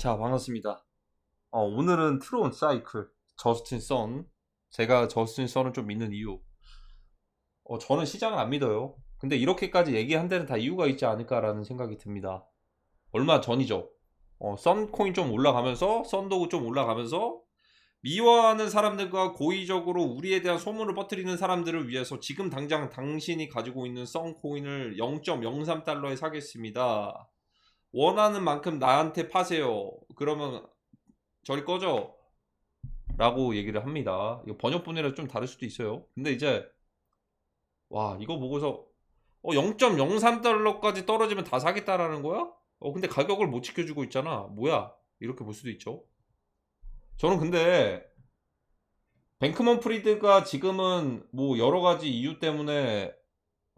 자, 반갑습니다. 오늘은 트론 사이클, 저스틴 선. 제가 저스틴 선을 좀 믿는 이유. 저는 시장을 안 믿어요. 근데 이렇게까지 얘기한 데는 다 이유가 있지 않을까라는 생각이 듭니다. 얼마 전이죠. 썬코인 좀 올라가면서, 썬도구 좀 올라가면서, 미워하는 사람들과 고의적으로 우리에 대한 소문을 퍼뜨리는 사람들을 위해서 지금 당장 당신이 가지고 있는 썬코인을 0.03달러에 사겠습니다. 원하는 만큼 나한테 파세요. 그러면 저리 꺼져. 라고 얘기를 합니다. 이거 번역본이라 좀 다를 수도 있어요. 근데 이제 와, 이거 보고서 0.03달러까지 떨어지면 다 사겠다라는 거야? 근데 가격을 못 지켜주고 있잖아. 뭐야? 이렇게 볼 수도 있죠. 저는 근데 뱅크먼 프리드가 지금은 뭐 여러 가지 이유 때문에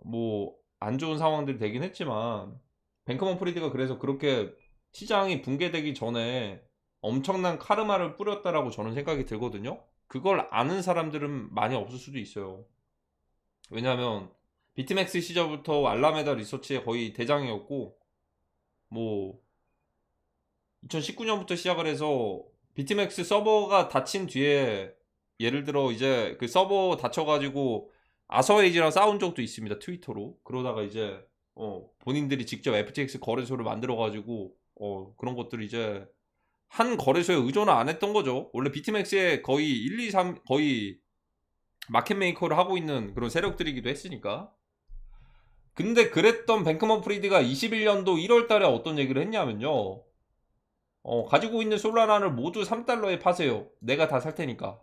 뭐 안 좋은 상황들이 되긴 했지만, 뱅크먼 프리드가 그래서 그렇게 시장이 붕괴되기 전에 엄청난 카르마를 뿌렸다라고 저는 생각이 들거든요. 그걸 아는 사람들은 많이 없을 수도 있어요. 왜냐하면 비트맥스 시절부터 알라메다 리서치의 거의 대장이었고, 뭐 2019년부터 시작을 해서 비트맥스 서버가 닫힌 뒤에, 예를 들어 이제 그 서버 닫혀가지고 아서에이지랑 싸운 적도 있습니다, 트위터로. 그러다가 이제 본인들이 직접 FTX 거래소를 만들어가지고 그런 것들 이제 한 거래소에 의존을 안 했던 거죠. 원래 비트맥스에 거의 1, 2, 3 거의 마켓 메이커를 하고 있는 그런 세력들이기도 했으니까. 근데 그랬던 뱅크먼 프리드가 21년도 1월 달에 어떤 얘기를 했냐면요. 가지고 있는 솔라나를 모두 3달러에 파세요. 내가 다 살 테니까.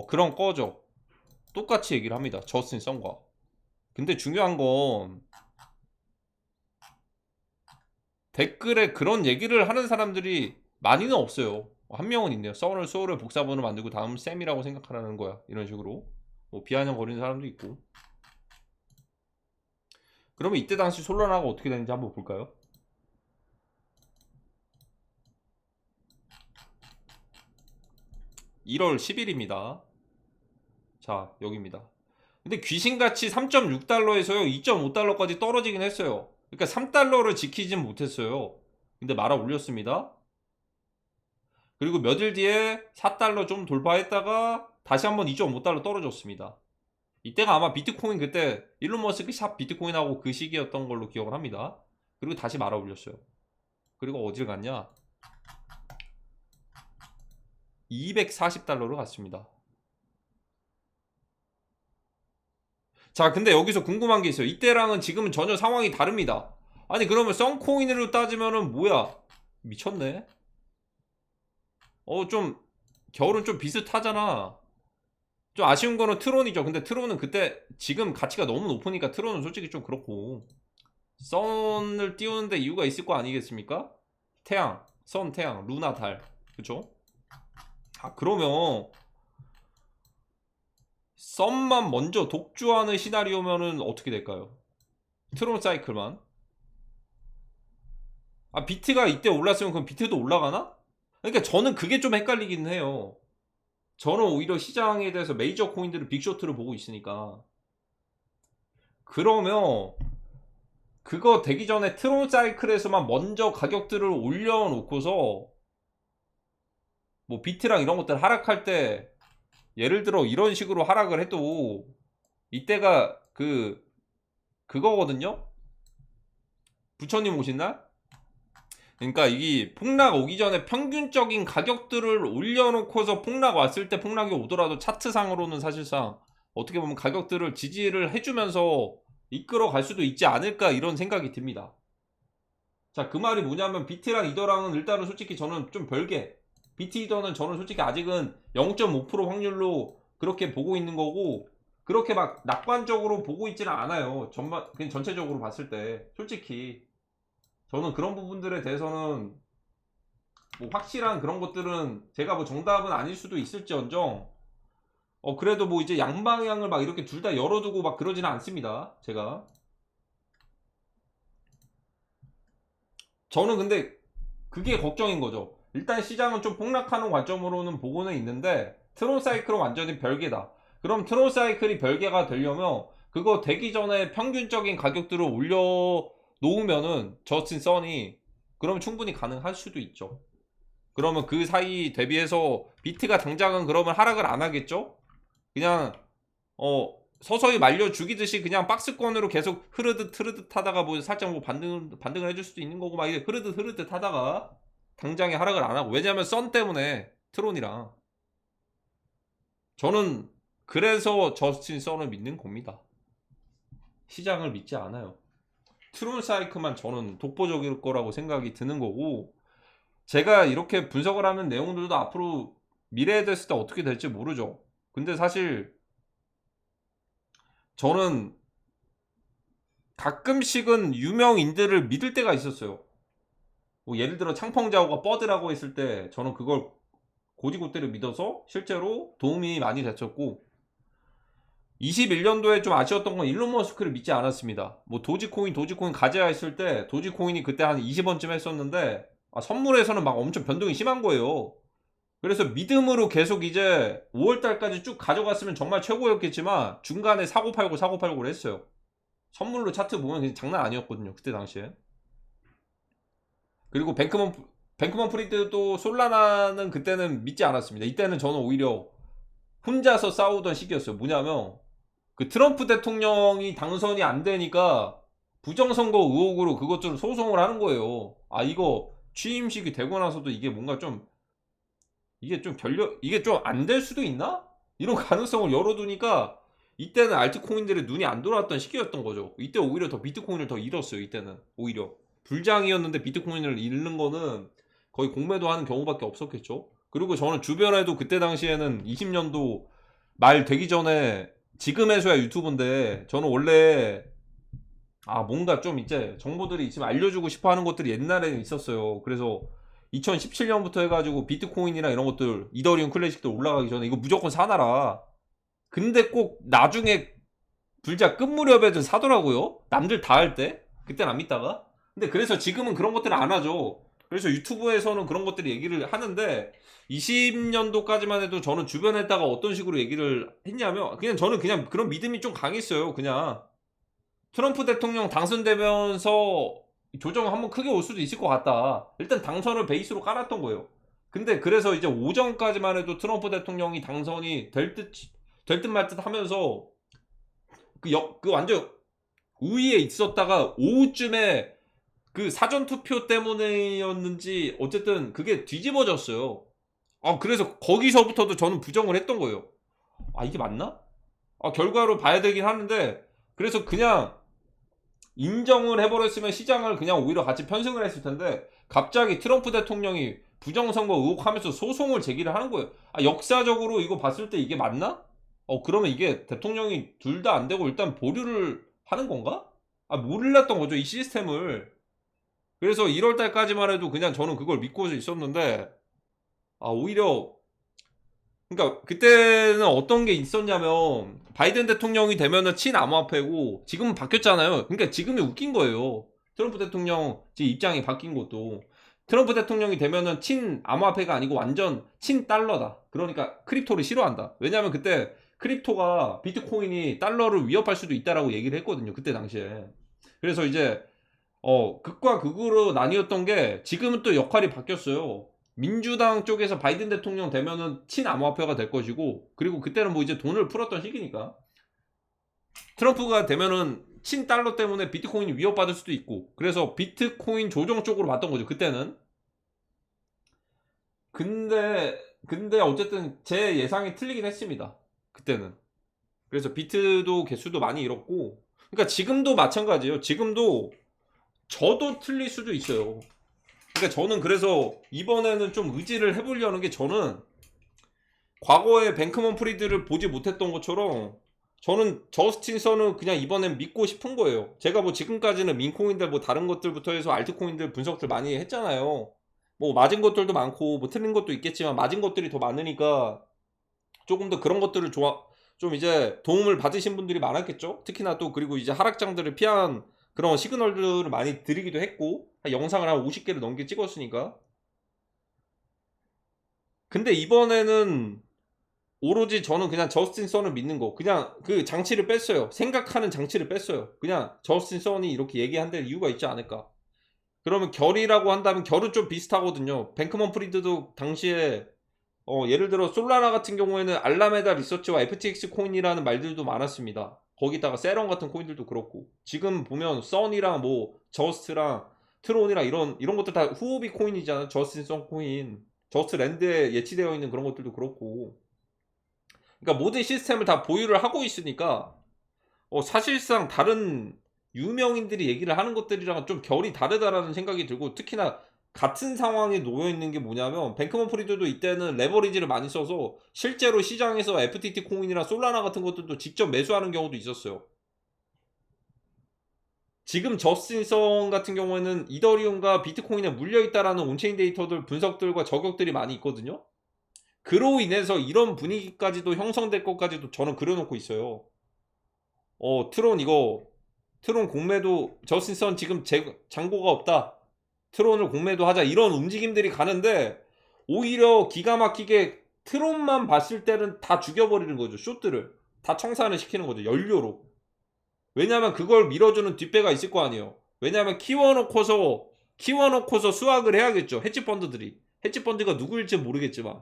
그럼 꺼져. 똑같이 얘기를 합니다, 저스틴 선과. 근데 중요한 건 댓글에 그런 얘기를 하는 사람들이 많이는 없어요. 한 명은 있네요. 썬을 소울을 복사본을 만들고 다음 쌤이라고 생각하라는 거야, 이런 식으로 뭐 비아냥거리는 사람도 있고. 그러면 이때 당시 솔라나가 어떻게 되는지 한번 볼까요? 1월 10일입니다. 자, 여기입니다. 근데 귀신같이 3.6달러에서요 2.5달러까지 떨어지긴 했어요. 그러니까 3달러를 지키진 못했어요. 근데 말아 올렸습니다. 그리고 며칠 뒤에 4달러 좀 돌파했다가 다시 한번 2.5달러 떨어졌습니다. 이때가 아마 비트코인, 그때 일론 머스크 샵 비트코인하고 그 시기였던 걸로 기억을 합니다. 그리고 다시 말아 올렸어요. 그리고 어딜 갔냐? 240달러로 갔습니다. 자, 근데 여기서 궁금한 게 있어요. 이때랑은 지금은 전혀 상황이 다릅니다. 아니, 그러면 썬코인으로 따지면은 뭐야? 미쳤네. 좀 결은 좀 비슷하잖아. 좀 아쉬운 거는 트론이죠. 근데 트론은 그때 지금 가치가 너무 높으니까 트론은 솔직히 좀 그렇고, 선을 띄우는데 이유가 있을 거 아니겠습니까? 태양, 선, 태양, 루나, 달, 그쵸? 그러면 썬만 먼저 독주하는 시나리오면은 어떻게 될까요? 트론 사이클만. 비트가 이때 올랐으면 그럼 비트도 올라가나? 그러니까 저는 그게 좀 헷갈리긴 해요. 저는 오히려 시장에 대해서 메이저 코인들을 빅쇼트를 보고 있으니까. 그러면 그거 되기 전에 트론 사이클에서만 먼저 가격들을 올려놓고서 뭐 비트랑 이런 것들 하락할 때, 예를 들어 이런 식으로 하락을 해도 이때가 그거거든요. 부처님 오신 날. 그러니까 이게 폭락 오기 전에 평균적인 가격들을 올려놓고서 폭락 왔을 때, 폭락이 오더라도 차트상으로는 사실상 어떻게 보면 가격들을 지지를 해주면서 이끌어 갈 수도 있지 않을까, 이런 생각이 듭니다. 자, 그 말이 뭐냐면 비트랑 이더랑은 일단은 솔직히 저는 좀 별개. 비트 이더는 저는 솔직히 아직은 0.5% 확률로 그렇게 보고 있는 거고, 그렇게 막 낙관적으로 보고 있지는 않아요. 그냥 전체적으로 봤을 때 솔직히 저는 그런 부분들에 대해서는 뭐 확실한 그런 것들은 제가 뭐 정답은 아닐 수도 있을지언정, 그래도 뭐 이제 양방향을 막 이렇게 둘 다 열어두고 막 그러지는 않습니다, 제가. 저는 근데 그게 걱정인 거죠. 일단 시장은 좀 폭락하는 관점으로는 보고는 있는데 트론 사이클은 완전히 별개다. 그럼 트론 사이클이 별개가 되려면 그거 되기 전에 평균적인 가격들을 올려 놓으면은 저스틴 선이, 그럼 충분히 가능할 수도 있죠. 그러면 그 사이 대비해서 비트가 당장은 그러면 하락을 안 하겠죠? 그냥 서서히 말려 죽이듯이 그냥 박스권으로 계속 흐르듯 흐르듯 하다가 뭐 살짝 뭐 반등을 해줄 수도 있는 거고 막 이제 흐르듯 흐르듯 하다가 당장에 하락을 안 하고. 왜냐면 썬 때문에 트론이랑. 저는 그래서 저스틴 썬을 믿는 겁니다. 시장을 믿지 않아요. 트론 사이클만 저는 독보적일 거라고 생각이 드는 거고, 제가 이렇게 분석을 하는 내용들도 앞으로 미래에 됐을 때 어떻게 될지 모르죠. 근데 사실 저는 가끔씩은 유명인들을 믿을 때가 있었어요. 뭐 예를 들어 창펑자오가 뻗으라고 했을 때 저는 그걸 고지고대로 믿어서 실제로 도움이 많이 됐었고, 21년도에 좀 아쉬웠던 건 일론 머스크를 믿지 않았습니다. 뭐 도지코인 가져야 했을 때 도지코인이 그때 한 20원쯤 했었는데 선물에서는 막 엄청 변동이 심한 거예요. 그래서 믿음으로 계속 이제 5월달까지 쭉 가져갔으면 정말 최고였겠지만 중간에 사고 팔고를 했어요. 선물로 차트 보면 그냥 장난 아니었거든요, 그때 당시에. 그리고 뱅크먼 프리드도 솔라나는 그때는 믿지 않았습니다. 이때는 저는 오히려 혼자서 싸우던 시기였어요. 뭐냐면 그 트럼프 대통령이 당선이 안 되니까 부정선거 의혹으로 그것들을 소송을 하는 거예요. 이거 취임식이 되고 나서도 이게 뭔가 좀 이게 좀 안 될 수도 있나? 이런 가능성을 열어두니까 이때는 알트코인들의 눈이 안 돌아왔던 시기였던 거죠. 이때 오히려 더 비트코인을 더 잃었어요. 이때는 오히려 불장이었는데 비트코인을 잃는 거는 거의 공매도 하는 경우밖에 없었겠죠. 그리고 저는 주변에도 그때 당시에는 20년도 말 되기 전에 지금에서야 유튜브인데 저는 원래 뭔가 좀 이제 정보들이 있으면 알려주고 싶어 하는 것들이 옛날에는 있었어요. 그래서 2017년부터 해가지고 비트코인이나 이런 것들 이더리움 클래식들 올라가기 전에 이거 무조건 사놔라. 근데 꼭 나중에 불자 끝 무렵에 사더라고요. 남들 다 할 때. 그땐 안 믿다가. 근데 그래서 지금은 그런 것들을 안 하죠. 그래서 유튜브에서는 그런 것들 얘기를 하는데 20년도까지만 해도 저는 주변에다가 어떤 식으로 얘기를 했냐면 그냥 저는 그냥 그런 믿음이 좀 강했어요. 그냥 트럼프 대통령 당선되면서 조정 한번 크게 올 수도 있을 것 같다. 일단 당선을 베이스로 깔았던 거예요. 근데 그래서 이제 오전까지만 해도 트럼프 대통령이 당선이 될 듯 말 듯 하면서 그 완전 우위에 있었다가 오후쯤에 그 사전투표 때문에였는지 어쨌든 그게 뒤집어졌어요. 그래서 거기서부터도 저는 부정을 했던 거예요. 이게 맞나? 결과로 봐야 되긴 하는데 그래서 그냥 인정을 해버렸으면 시장을 그냥 오히려 같이 편승을 했을 텐데 갑자기 트럼프 대통령이 부정선거 의혹하면서 소송을 제기를 하는 거예요. 역사적으로 이거 봤을 때 이게 맞나? 그러면 이게 대통령이 둘 다 안 되고 일단 보류를 하는 건가? 몰랐던 거죠, 이 시스템을. 그래서 1월 달까지만 해도 그냥 저는 그걸 믿고 있었는데 오히려 그러니까 그때는 어떤 게 있었냐면 바이든 대통령이 되면은 친암호화폐고 지금은 바뀌었잖아요. 그러니까 지금이 웃긴 거예요. 트럼프 대통령 지금 입장이 바뀐 것도 트럼프 대통령이 되면은 친암호화폐가 아니고 완전 친달러다. 그러니까 크립토를 싫어한다. 왜냐면 그때 크립토가 비트코인이 달러를 위협할 수도 있다라고 얘기를 했거든요. 그때 당시에. 그래서 이제 극과 극으로 나뉘었던 게 지금은 또 역할이 바뀌었어요. 민주당 쪽에서 바이든 대통령 되면은 친암호화폐가 될 것이고 그리고 그때는 뭐 이제 돈을 풀었던 시기니까 트럼프가 되면은 친달러 때문에 비트코인이 위협받을 수도 있고 그래서 비트코인 조정 쪽으로 봤던 거죠 그때는. 근데 어쨌든 제 예상이 틀리긴 했습니다 그때는. 그래서 비트도 개수도 많이 잃었고 그러니까 지금도 마찬가지예요. 지금도 저도 틀릴 수도 있어요. 그러니까 저는 그래서 이번에는 좀 의지를 해보려는 게 저는 과거에 뱅크먼 프리드를 보지 못했던 것처럼 저는 저스틴 선은 그냥 이번엔 믿고 싶은 거예요. 제가 뭐 지금까지는 민코인들 뭐 다른 것들부터 해서 알트코인들 분석들 많이 했잖아요. 뭐 맞은 것들도 많고 뭐 틀린 것도 있겠지만 맞은 것들이 더 많으니까 조금 더 그런 것들을 좀 이제 도움을 받으신 분들이 많았겠죠. 특히나 또 그리고 이제 하락장들을 피한 그런 시그널들을 많이 드리기도 했고 영상을 한 50개를 넘게 찍었으니까. 근데 이번에는 오로지 저는 그냥 저스틴 선을 믿는 거 그냥 그 장치를 뺐어요. 생각하는 장치를 뺐어요. 그냥 저스틴 선이 이렇게 얘기한 데 이유가 있지 않을까. 그러면 결이라고 한다면 결은 좀 비슷하거든요. 뱅크먼 프리드도 당시에 예를 들어 솔라나 같은 경우에는 알라메다 리서치와 FTX 코인이라는 말들도 많았습니다. 거기다가 세런 같은 코인들도 그렇고 지금 보면 선이랑 뭐 저스트랑 트론이랑 이런 것들 다 후오비 코인이잖아. 저스틴 코인, 저스트 랜드에 예치되어 있는 그런 것들도 그렇고, 그러니까 모든 시스템을 다 보유를 하고 있으니까 사실상 다른 유명인들이 얘기를 하는 것들이랑은 좀 결이 다르다라는 생각이 들고, 특히나 같은 상황에 놓여 있는 게 뭐냐면 뱅크먼 프리드도 이때는 레버리지를 많이 써서 실제로 시장에서 FTT 코인이나 솔라나 같은 것들도 직접 매수하는 경우도 있었어요. 지금 저스틴성 같은 경우에는 이더리움과 비트코인에 물려있다라는 온체인 데이터들 분석들과 저격들이 많이 있거든요. 그로 인해서 이런 분위기까지도 형성될 것까지도 저는 그려놓고 있어요. 트론 공매도, 저스틴선 지금 잔고가 없다, 트론을 공매도 하자, 이런 움직임들이 가는데 오히려 기가 막히게 트론만 봤을 때는 다 죽여버리는 거죠. 숏들을 다 청산을 시키는 거죠, 연료로. 왜냐하면 그걸 밀어주는 뒷배가 있을 거 아니에요. 왜냐하면 키워놓고서 수확을 해야겠죠. 헤지펀드가 누구일지 모르겠지만,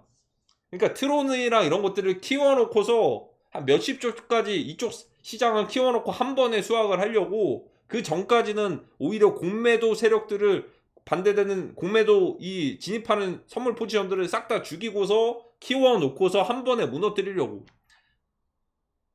그러니까 트론이랑 이런 것들을 키워놓고서 한 몇십 조까지 이쪽 시장을 키워놓고 한 번에 수확을 하려고, 그 전까지는 오히려 공매도 세력들을, 반대되는 공매도 이 진입하는 선물 포지션들을 싹 다 죽이고서 키워놓고서 한 번에 무너뜨리려고.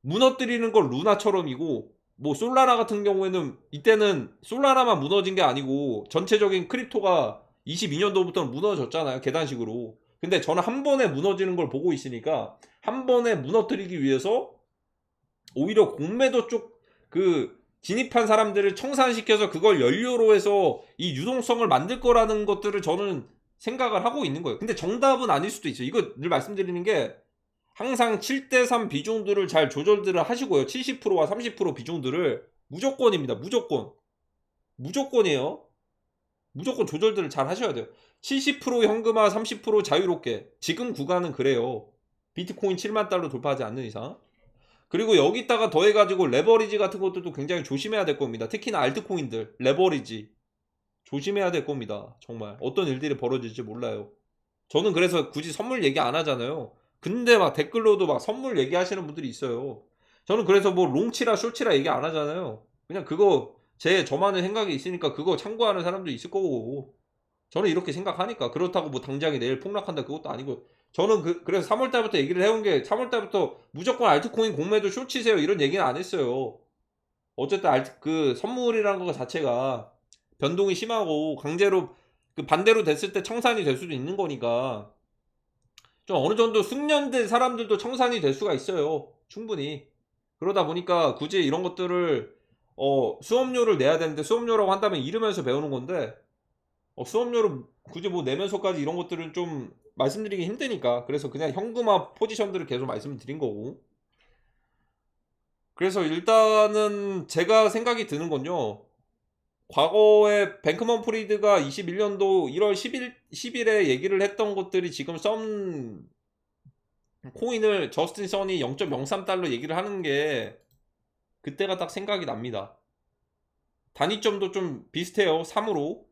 무너뜨리는 건 루나처럼이고, 뭐 솔라나 같은 경우에는 이때는 솔라나만 무너진 게 아니고 전체적인 크립토가 22년도부터는 무너졌잖아요, 계단식으로. 근데 저는 한 번에 무너지는 걸 보고 있으니까 한 번에 무너뜨리기 위해서 오히려 공매도 쪽 그 진입한 사람들을 청산시켜서 그걸 연료로 해서 이 유동성을 만들 거라는 것들을 저는 생각을 하고 있는 거예요. 근데 정답은 아닐 수도 있어요. 이거 늘 말씀드리는 게, 항상 7대3 비중들을 잘 조절들을 하시고요. 70%와 30% 비중들을 무조건입니다. 무조건이에요. 무조건 조절들을 잘 하셔야 돼요. 70% 현금화, 30% 자유롭게. 지금 구간은 그래요. 비트코인 7만 달러 돌파하지 않는 이상. 그리고 여기다가 더해가지고 레버리지 같은 것들도 굉장히 조심해야 될 겁니다. 특히나 알트코인들 레버리지 조심해야 될 겁니다. 정말 어떤 일들이 벌어질지 몰라요. 저는 그래서 굳이 선물 얘기 안 하잖아요. 근데 막 댓글로도 막 선물 얘기하시는 분들이 있어요. 저는 그래서 뭐 롱치라 숏치라 얘기 안 하잖아요. 그냥 그거 저만의 생각이 있으니까 그거 참고하는 사람도 있을 거고, 저는 이렇게 생각하니까. 그렇다고 뭐 당장에 내일 폭락한다 그것도 아니고, 저는 그래서 3월달부터 얘기를 해온 게, 3월달부터 무조건 알트코인 공매도 숏치세요 이런 얘기는 안 했어요. 어쨌든 그 선물이라는 거 자체가 변동이 심하고 강제로 그 반대로 됐을 때 청산이 될 수도 있는 거니까, 좀 어느 정도 숙련된 사람들도 청산이 될 수가 있어요, 충분히. 그러다 보니까 굳이 이런 것들을 수업료를 내야 되는데, 수업료라고 한다면 잃으면서 배우는 건데 수업료를 굳이 뭐 내면서까지 이런 것들은 좀 말씀드리기 힘드니까, 그래서 그냥 현금화 포지션들을 계속 말씀드린 거고. 그래서 일단은 제가 생각이 드는 건요, 과거에 뱅크먼 프리드가 21년도 1월 10일에 얘기를 했던 것들이 지금 썸 코인을 저스틴 선이 0.03달러 얘기를 하는 게 그때가 딱 생각이 납니다. 단위점도 좀 비슷해요, 3으로.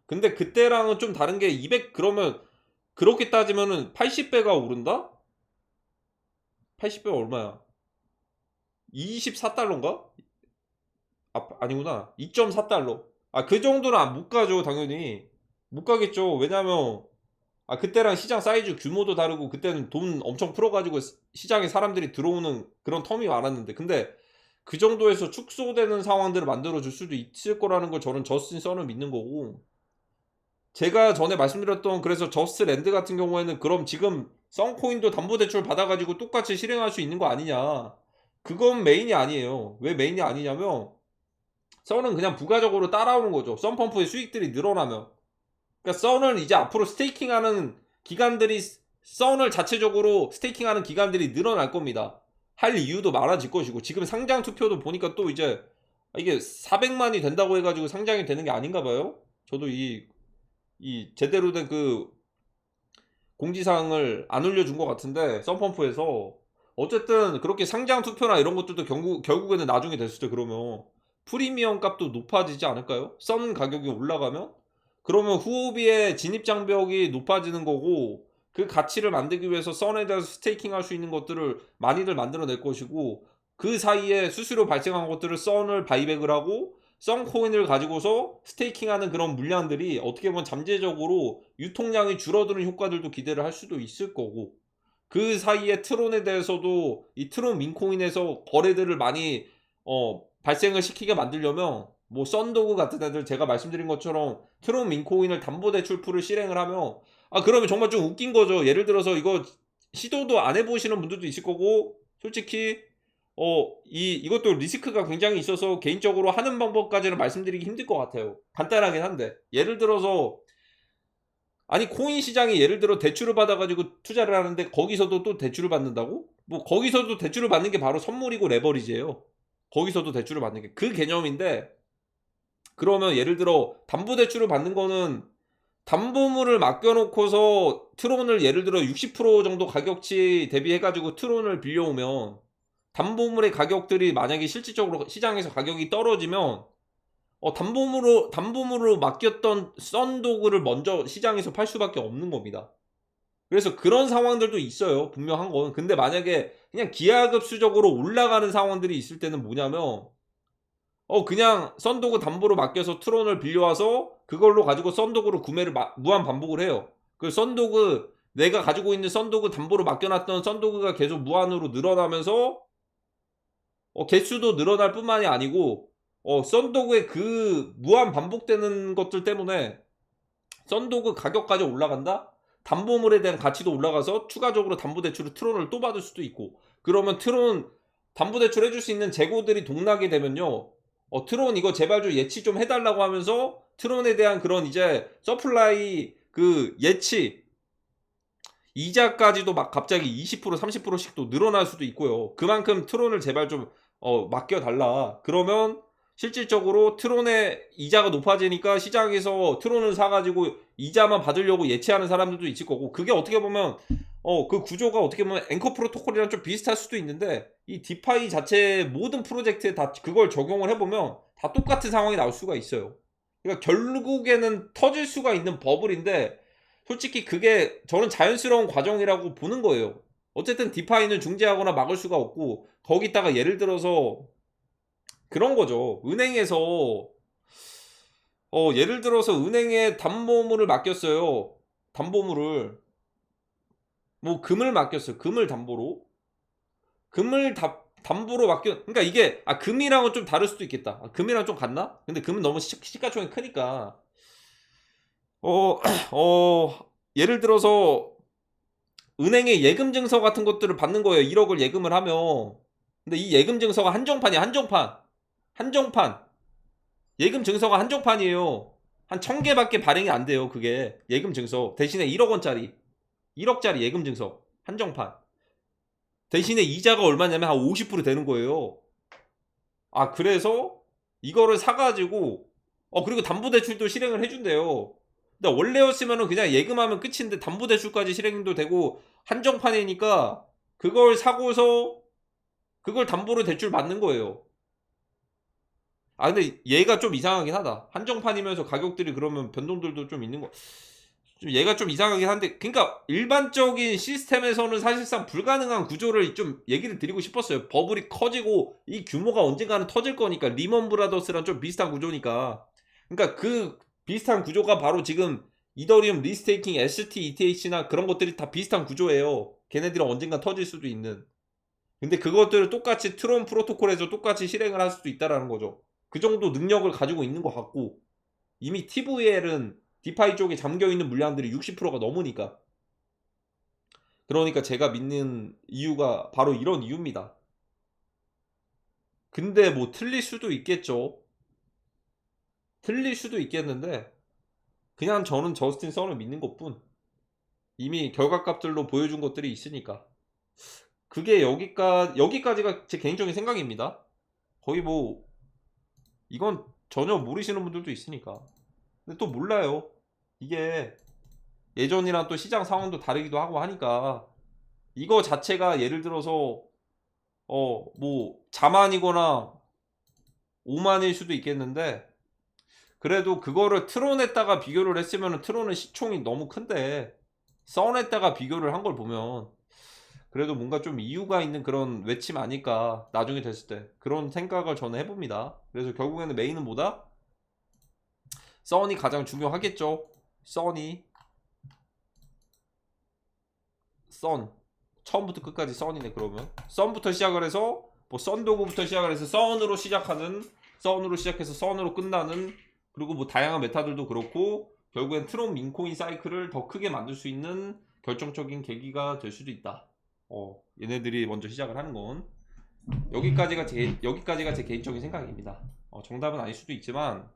근데 그때랑은 좀 다른 게 200, 그러면 그렇게 따지면은 80배가 오른다? 80배가 얼마야? 24달러인가? 아니구나. 2.4달러. 그 정도는 못 가죠, 당연히. 못 가겠죠. 왜냐면 그때랑 시장 사이즈 규모도 다르고, 그때는 돈 엄청 풀어가지고 시장에 사람들이 들어오는 그런 텀이 많았는데, 근데 그 정도에서 축소되는 상황들을 만들어줄 수도 있을 거라는 걸 저는 저스틴 선을 믿는 거고, 제가 전에 말씀드렸던, 그래서 저스트 랜드 같은 경우에는 그럼 지금 썬코인도 담보대출 받아가지고 똑같이 실행할 수 있는 거 아니냐, 그건 메인이 아니에요. 왜 메인이 아니냐면 썬은 그냥 부가적으로 따라오는 거죠. 썬펌프의 수익들이 늘어나면. 그러니까 썬을 이제 앞으로 스테이킹하는 기관들이, 썬을 자체적으로 스테이킹하는 기관들이 늘어날 겁니다. 할 이유도 많아질 것이고, 지금 상장 투표도 보니까 또 이제 이게 400만이 된다고 해가지고 상장이 되는 게 아닌가 봐요. 저도 이 제대로 된 그 공지사항을 안 올려준 것 같은데, 썬펌프에서 어쨌든 그렇게 상장 투표나 이런 것들도 결국에는 나중에 됐을 때, 그러면 프리미엄 값도 높아지지 않을까요? 썬 가격이 올라가면? 그러면 후오비의 진입 장벽이 높아지는 거고, 그 가치를 만들기 위해서 썬에 대해서 스테이킹 할 수 있는 것들을 많이들 만들어낼 것이고, 그 사이에 수수료 발생한 것들을 썬을 바이백을 하고 썬 코인을 가지고서 스테이킹하는 그런 물량들이 어떻게 보면 잠재적으로 유통량이 줄어드는 효과들도 기대를 할 수도 있을 거고, 그 사이에 트론에 대해서도 이 트론 민코인에서 거래들을 많이 발생을 시키게 만들려면 뭐 썬도그 같은 애들 제가 말씀드린 것처럼 트론 민코인을 담보대출 풀을 실행을 하면, 그러면 정말 좀 웃긴 거죠. 예를 들어서 이거 시도도 안 해보시는 분들도 있을 거고, 솔직히 이것도 리스크가 굉장히 있어서 개인적으로 하는 방법까지는 말씀드리기 힘들 것 같아요. 간단하긴 한데, 예를 들어서 코인 시장이 예를 들어 대출을 받아가지고 투자를 하는데 거기서도 또 대출을 받는다고? 뭐 거기서도 대출을 받는 게 바로 선물이고 레버리지예요. 거기서도 대출을 받는 게 그 개념인데, 그러면 예를 들어 담보대출을 받는 거는 담보물을 맡겨놓고서 트론을 예를 들어 60% 정도 가격치 대비해가지고 트론을 빌려오면, 담보물의 가격들이 만약에 실질적으로 시장에서 가격이 떨어지면 담보물로 맡겼던 썬도그를 먼저 시장에서 팔 수밖에 없는 겁니다. 그래서 그런 상황들도 있어요. 분명한 건. 근데 만약에 그냥 기하급수적으로 올라가는 상황들이 있을 때는 뭐냐면, 그냥 썬도그 담보로 맡겨서 트론을 빌려와서 그걸로 가지고 썬도그로 구매를 무한 반복을 해요. 그 썬도그, 내가 가지고 있는 썬도그 담보로 맡겨놨던 썬도그가 계속 무한으로 늘어나면서 개수도 늘어날 뿐만이 아니고 썬도그의 그 무한 반복되는 것들 때문에 썬도그 가격까지 올라간다? 담보물에 대한 가치도 올라가서 추가적으로 담보대출을 트론을 또 받을 수도 있고, 그러면 트론 담보대출 해줄 수 있는 재고들이 동나게 되면요, 트론 이거 제발 좀 예치 좀 해달라고 하면서 트론에 대한 그런 이제 서플라이 그 예치 이자까지도 막 갑자기 20% 30%씩 또 늘어날 수도 있고요. 그만큼 트론을 제발 좀 맡겨달라. 그러면 실질적으로 트론의 이자가 높아지니까 시장에서 트론을 사가지고 이자만 받으려고 예치하는 사람들도 있을 거고, 그게 어떻게 보면 그 구조가 어떻게 보면 앵커 프로토콜이랑 좀 비슷할 수도 있는데, 이 디파이 자체의 모든 프로젝트에 다 그걸 적용을 해보면 다 똑같은 상황이 나올 수가 있어요. 그러니까 결국에는 터질 수가 있는 버블인데, 솔직히 그게 저는 자연스러운 과정이라고 보는 거예요. 어쨌든 디파이는 중재하거나 막을 수가 없고, 거기다가 예를 들어서 그런 거죠. 은행에서 예를 들어서 은행에 담보물을 맡겼어요. 담보물을 뭐 금을 맡겼어요. 금을 담보로. 담보로 맡겨. 그러니까 이게 금이랑은 좀 다를 수도 있겠다. 금이랑 좀 같나? 근데 금은 너무 시가총액이 크니까. 예를 들어서 은행에 예금 증서 같은 것들을 받는 거예요. 1억을 예금을 하면. 근데 이 예금 증서가 한정판이야. 한정판. 예금 증서가 한정판이에요. 한 1000개밖에 발행이 안 돼요. 그게 예금 증서. 대신에 1억 원짜리 1억짜리 예금 증서 한정판. 대신에 이자가 얼마냐면 한 50% 되는 거예요. 그래서 이거를 사가지고 그리고 담보대출도 실행을 해준대요. 근데 원래였으면 그냥 예금하면 끝인데 담보대출까지 실행도 되고 한정판이니까 그걸 사고서 그걸 담보로 대출 받는 거예요. 근데 얘가 좀 이상하긴 하다. 한정판이면서 가격들이 그러면 변동들도 좀 있는 거. 좀 얘가 좀 이상하긴 한데, 그러니까 일반적인 시스템에서는 사실상 불가능한 구조를 좀 얘기를 드리고 싶었어요. 버블이 커지고 이 규모가 언젠가는 터질 거니까. 리먼 브라더스랑 좀 비슷한 구조니까. 그러니까 그 비슷한 구조가 바로 지금 이더리움 리스테이킹 ST, ETH나 그런 것들이 다 비슷한 구조예요. 걔네들은 언젠가 터질 수도 있는. 근데 그것들을 똑같이 트론 프로토콜에서 똑같이 실행을 할 수도 있다라는 거죠. 그 정도 능력을 가지고 있는 것 같고, 이미 TVL은 디파이 쪽에 잠겨있는 물량들이 60%가 넘으니까. 그러니까 제가 믿는 이유가 바로 이런 이유입니다. 근데 뭐 틀릴 수도 있겠죠. 틀릴 수도 있겠는데 그냥 저는 저스틴 선을 믿는 것뿐. 이미 결과값들로 보여준 것들이 있으니까. 그게 여기까지가 제 개인적인 생각입니다. 거의 뭐 이건 전혀 모르시는 분들도 있으니까. 근데 또 몰라요. 이게 예전이랑 또 시장 상황도 다르기도 하고 하니까, 이거 자체가 예를 들어서 뭐 자만이거나 5만일 수도 있겠는데 그래도 그거를 트론에다가 비교를 했으면 트론은 시총이 너무 큰데 썬에다가 비교를 한 걸 보면 그래도 뭔가 좀 이유가 있는 그런 외침 아닐까 나중에 됐을 때 그런 생각을 저는 해봅니다. 그래서 결국에는 메인은 뭐다? 썬이 가장 중요하겠죠. 썬 처음부터 끝까지 썬이네. 그러면 썬부터 시작을 해서 뭐 썬도그부터 시작을 해서 썬으로 시작하는 썬으로 시작해서 썬으로 끝나는 그리고 뭐 다양한 메타들도 그렇고 결국엔 트론 민코인 사이클을 더 크게 만들 수 있는 결정적인 계기가 될 수도 있다. 얘네들이 먼저 시작을 하는 건 여기까지가 제 개인적인 생각입니다. 정답은 아닐 수도 있지만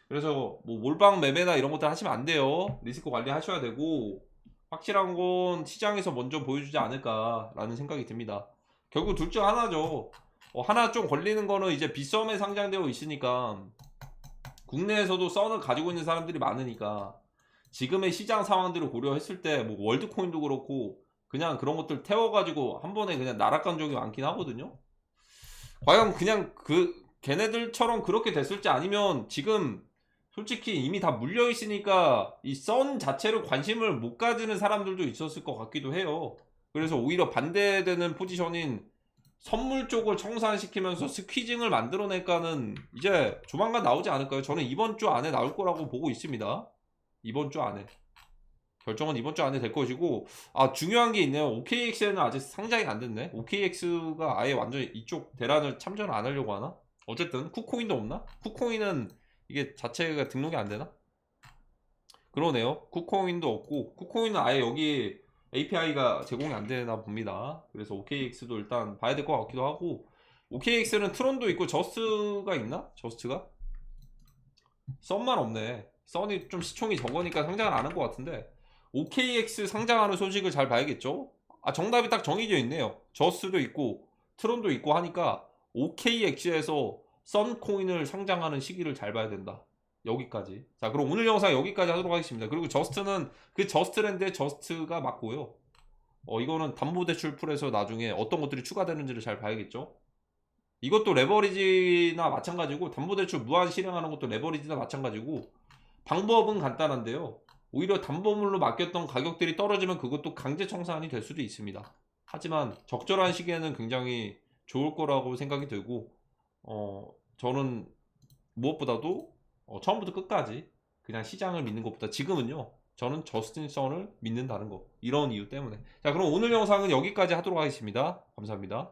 그래서 뭐 몰빵 매매나 이런 것들 하시면 안 돼요. 리스크 관리 하셔야 되고 확실한 건 시장에서 먼저 보여주지 않을까라는 생각이 듭니다. 결국 둘 중 하나죠. 하나 좀 걸리는 거는 이제 빗썸에 상장되어 있으니까 국내에서도 썬을 가지고 있는 사람들이 많으니까 지금의 시장 상황들을 고려했을 때 뭐 월드코인도 그렇고 그냥 그런 것들 태워가지고 한 번에 그냥 날아간 적이 많긴 하거든요. 과연 그냥 걔네들처럼 그렇게 됐을지 아니면 지금 솔직히 이미 다 물려 있으니까 이 썬 자체로 관심을 못 가지는 사람들도 있었을 것 같기도 해요. 그래서 오히려 반대되는 포지션인 선물 쪽을 청산시키면서 스퀴징을 만들어낼까는 이제 조만간 나오지 않을까요? 저는 이번 주 안에 나올 거라고 보고 있습니다. 이번 주 안에. 결정은 이번 주 안에 될 것이고 중요한 게 있네요. OKX에는 아직 상장이 안 됐네. OKX가 아예 완전 이쪽 대란을 참전을 안 하려고 하나? 어쨌든 쿠코인도 없나? 쿠코인은 이게 자체가 등록이 안 되나? 그러네요. 쿠코인도 없고 쿠코인은 아예 여기 API가 제공이 안 되나 봅니다. 그래서 OKX도 일단 봐야 될 것 같기도 하고 OKX는 트론도 있고 저스트가 있나? 저스트가? 썬만 없네. 썬이 좀 시총이 적으니까 상장을 안 한 것 같은데 OKX 상장하는 소식을 잘 봐야겠죠? 정답이 딱 정해져 있네요. 저스도 있고 트론도 있고 하니까 OKX에서 썬코인을 상장하는 시기를 잘 봐야 된다. 여기까지. 자, 그럼 오늘 영상 여기까지 하도록 하겠습니다. 그리고 저스트는 그 저스트랜드의 저스트가 맞고요. 이거는 담보대출 풀에서 나중에 어떤 것들이 추가되는지를 잘 봐야겠죠. 이것도 레버리지나 마찬가지고 담보대출 무한 실행하는 것도 레버리지나 마찬가지고 방법은 간단한데요. 오히려 담보물로 맡겼던 가격들이 떨어지면 그것도 강제 청산이 될 수도 있습니다. 하지만 적절한 시기에는 굉장히 좋을 거라고 생각이 들고 저는 무엇보다도 처음부터 끝까지 그냥 시장을 믿는 것보다 지금은요 저는 저스틴 선을 믿는다는 거 이런 이유 때문에 자 그럼 오늘 영상은 여기까지 하도록 하겠습니다. 감사합니다.